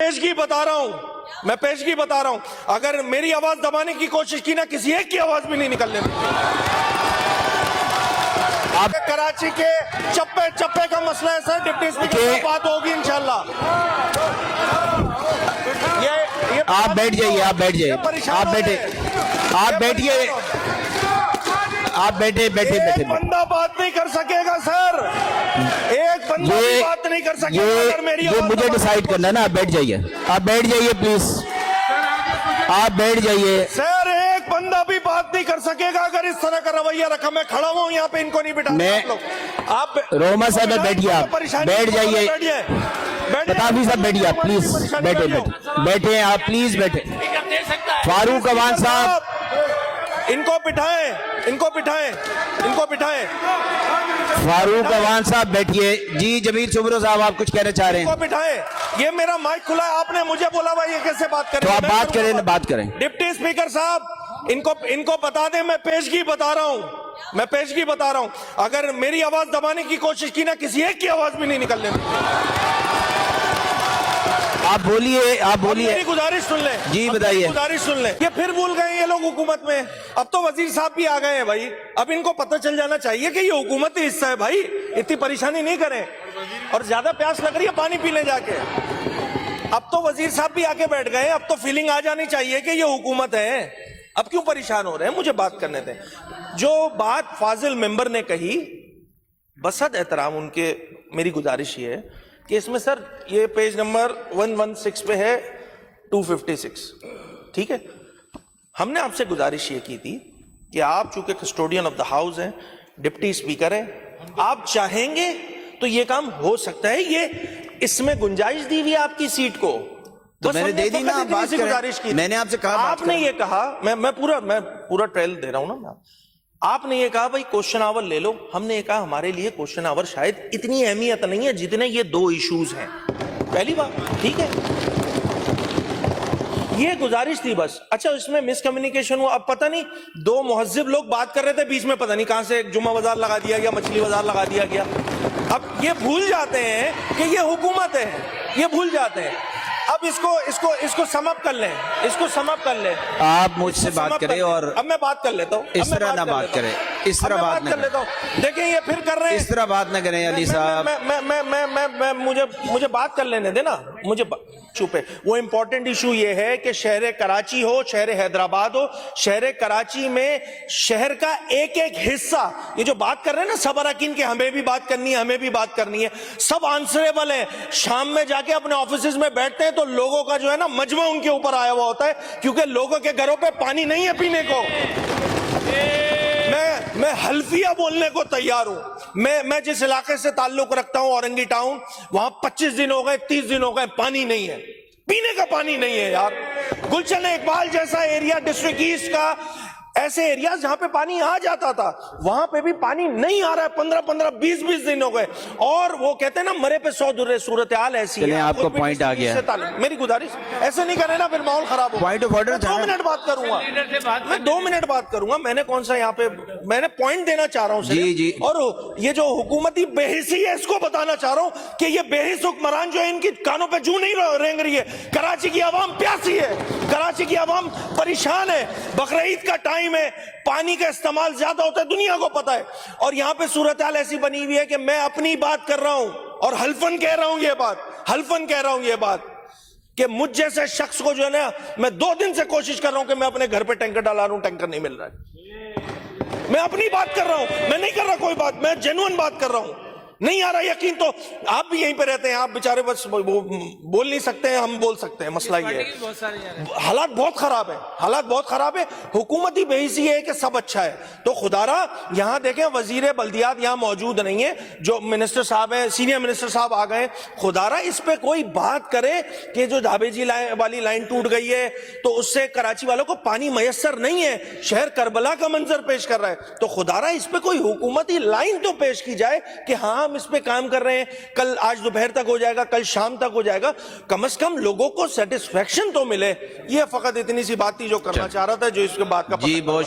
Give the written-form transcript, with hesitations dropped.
पेशगी बता रहा हूं, मैं पेशगी बता रहा हूं, अगर मेरी आवाज दबाने की कोशिश की ना, किसी एक की आवाज भी नहीं निकलने दी। आप कराची के चप्पे चप्पे का मसला है सर, डिप्टी स्पीकर से बात होगी इंशाल्लाह। ये आप बैठ जाइए, आप बैठ जाइए, आप बैठे, आप बैठिए, आप बैठे बैठे बैठे। एक बंदा बात नहीं कर सकेगा सर, एक बंदा भी बात नहीं कर सकेगा अगर मेरी ये मुझे डिसाइड करना है ना। आप बैठ जाइए, आप बैठ जाइए प्लीज, आप बैठ जाइए। सर एक बंदा भी बात नहीं कर सकेगा अगर इस तरह का रवैया रखा। मैं खड़ा हुआ हूँ यहाँ पे, इनको नहीं बिठा आप। रोमा साहब बैठिए, आप बैठ जाइए। बताफी साहब बैठिए, आप प्लीज बैठे बैठे बैठे, आप प्लीज बैठे। फारूक अवान साहब, इनको बिठाएं, इनको बिठाएं, इनको बिठाएं। फारूक अवान साहब बैठिए। जी जमीर सुब्रो साहब, आप कुछ कहना चाह रहे हैं? इनको बिठाएं। ये मेरा माइक खुला है, आपने मुझे बोला भाई ये कैसे बात करें? तो आप बात करें ना, बात करें। डिप्टी स्पीकर साहब, इनको बता दें, मैं पेशगी बता रहा हूं, मैं पेशगी बता रहा हूं, अगर मेरी आवाज दबाने की कोशिश की ना, किसी एक की आवाज भी नहीं निकलने दी। आप बोलिए, आप बोलिए। मेरी गुजारिश सुन लें जी, बताइए। गुजारिश सुन लें। ये फिर भूल गए ये लोग हुकूमत में। अब तो वजीर साहब भी आ गए हैं भाई, अब इनको पता चल जाना चाहिए कि ये हुकूमती हिस्सा है भाई, इतनी परेशानी नहीं करें। और ज्यादा प्यास लग रही है, पानी पी ले जाके। अब तो वजीर साहब भी आके बैठ गए, अब तो फीलिंग आ जानी चाहिए कि ये हुकूमत है। अब क्यों परेशान हो रहे हैं? मुझे बात करने दें। जो बात फाजिल मेंबर ने कही, बसद एहतराम उनके, मेरी गुजारिश ये है कि इसमें सर ये पेज नंबर 116 पे है 256, ठीक है। हमने आपसे गुजारिश ये की थी कि आप चूंकि कस्टोडियन ऑफ द हाउस हैं, डिप्टी स्पीकर हैं, आप चाहेंगे तो ये काम हो सकता है। ये इसमें गुंजाइश दी हुई है आपकी सीट को, तो मैंने दे दी ना, आप बात करें। गुजारिश की मैंने आपसे कहा, आपने ये कहा, मैं पूरा ट्रेल दे रहा हूं ना। आपने ये कहा भाई क्वेश्चन आवर ले लो, हमने ये कहा हमारे लिए क्वेश्चन आवर शायद इतनी अहमियत नहीं है जितने ये दो इश्यूज हैं। पहली बात, ठीक है, ये गुजारिश थी बस। अच्छा, इसमें मिसकम्युनिकेशन हुआ, अब पता नहीं दो मुहज्जिब लोग बात कर रहे थे, बीच में पता नहीं कहां से जुम्मा बाजार लगा दिया गया, मछली बाजार लगा दिया गया। अब ये भूल जाते हैं कि ये हुकूमत है, ये भूल जाते हैं। अब इसको समअप कर लें, इसको समअप कर लें। आप मुझसे बात करें और अब मैं बात कर लेता हूँ। इस तरह ना बात करें, इस तरह बात ना करें। देखिए ये फिर कर रहे हैं, इस तरह बात ना करें अली साहब। मुझे बात कर लेने देना, मुझे चुप है। वो इंपॉर्टेंट इशू ये है कि शहर कराची हो, शहर हैदराबाद हो, शहर कराची में शहर का एक एक हिस्सा, ये जो बात कर रहे हैं ना सब अरकान के, हमें भी बात करनी है, हमें भी बात करनी है, सब आंसरेबल है। शाम में जाके अपने ऑफिस में बैठते हैं तो लोगों का जो है ना मजमा उनके ऊपर आया हुआ होता है, क्योंकि लोगों के घरों पे पानी नहीं है पीने को। मैं हल्फिया बोलने को तैयार हूं। मैं जिस इलाके से ताल्लुक रखता हूं, औरंगी टाउन, वहां 25 दिन हो गए, 30 दिन हो गए, पानी नहीं है, पीने का पानी नहीं है यार। गुलशन इकबाल जैसा एरिया, डिस्ट्रिक्ट ईस्ट का, ऐसे एरिया जहां पे पानी आ जाता था, वहां पे भी पानी नहीं आ रहा है। 15-15, 20-20 दिन हो गए, और वो कहते हैं ना मरे पे 100 दुर्रे, सूरत हाल ऐसी है। आपको पॉइंट आ गया। मेरी गुजारिश, ऐसे नहीं करे ना, फिर माहौल खराब हो। पॉइंट ऑफ ऑर्डर, 2 मिनट बात करूंगा मैं, 2 मिनट बात करूंगा। मैंने कौन सा यहाँ पे, मैंने पॉइंट देना चाह रहा हूँ जी जी। और ये जो हुकूमती बेहिसी है, इसको बताना चाह रहा हूँ कि ये बेहिस हुक्मरान जो है, इनकी कानों पे जू नहीं रेंग रही है। कराची की आवाम प्यासी है, कराची की आवाम परेशान है। बकरीद का टाइम है, पानी का इस्तेमाल ज्यादा होता है, दुनिया को पता है। और यहां पे सूरत हाल ऐसी बनी हुई है कि मैं अपनी बात कर रहा हूं और हल्फन कह रहा हूं ये बात, हल्फन कह रहा हूं ये बात कि मुझ जैसे शख्स को जो है ना, मैं 2 दिन से कोशिश कर रहा हूं कि मैं अपने घर पे टैंकर डाला रहा हूं, टैंकर नहीं मिल रहा है। मैं अपनी बात कर रहा हूं, मैं नहीं कर रहा कोई बात, मैं जेन्युइन बात कर रहा हूं। नहीं आ रहा यकीन तो आप भी यहीं पे रहते हैं, आप बेचारे बस बोल नहीं सकते हैं, हम बोल सकते हैं। मसला ये है, हालात बहुत खराब है, हालात बहुत खराब है। हुकूमती बेहिसी है कि सब अच्छा है, तो खुदारा यहां देखें वजीर बल्दियात यहां मौजूद नहीं है, जो मिनिस्टर साहब है, सीनियर मिनिस्टर साहब आ गए। खुदारा इस पे कोई बात करे कि जो धाबेजी वाली लाइन टूट गई है तो उससे कराची वालों को पानी मयसर नहीं है, शहर करबला का मंजर पेश कर रहा है। तो खुदारा इस पे कोई हुकूमती लाइन तो पेश की जाए कि हाँ हम इस पे काम कर रहे हैं, कल आज दोपहर तक हो जाएगा, कल शाम तक हो जाएगा, कम से कम लोगों को सेटिस्फेक्शन तो मिले। ये फकत इतनी सी बात थी जो करना चाह रहा था, जो इसके बाद का जी बहुत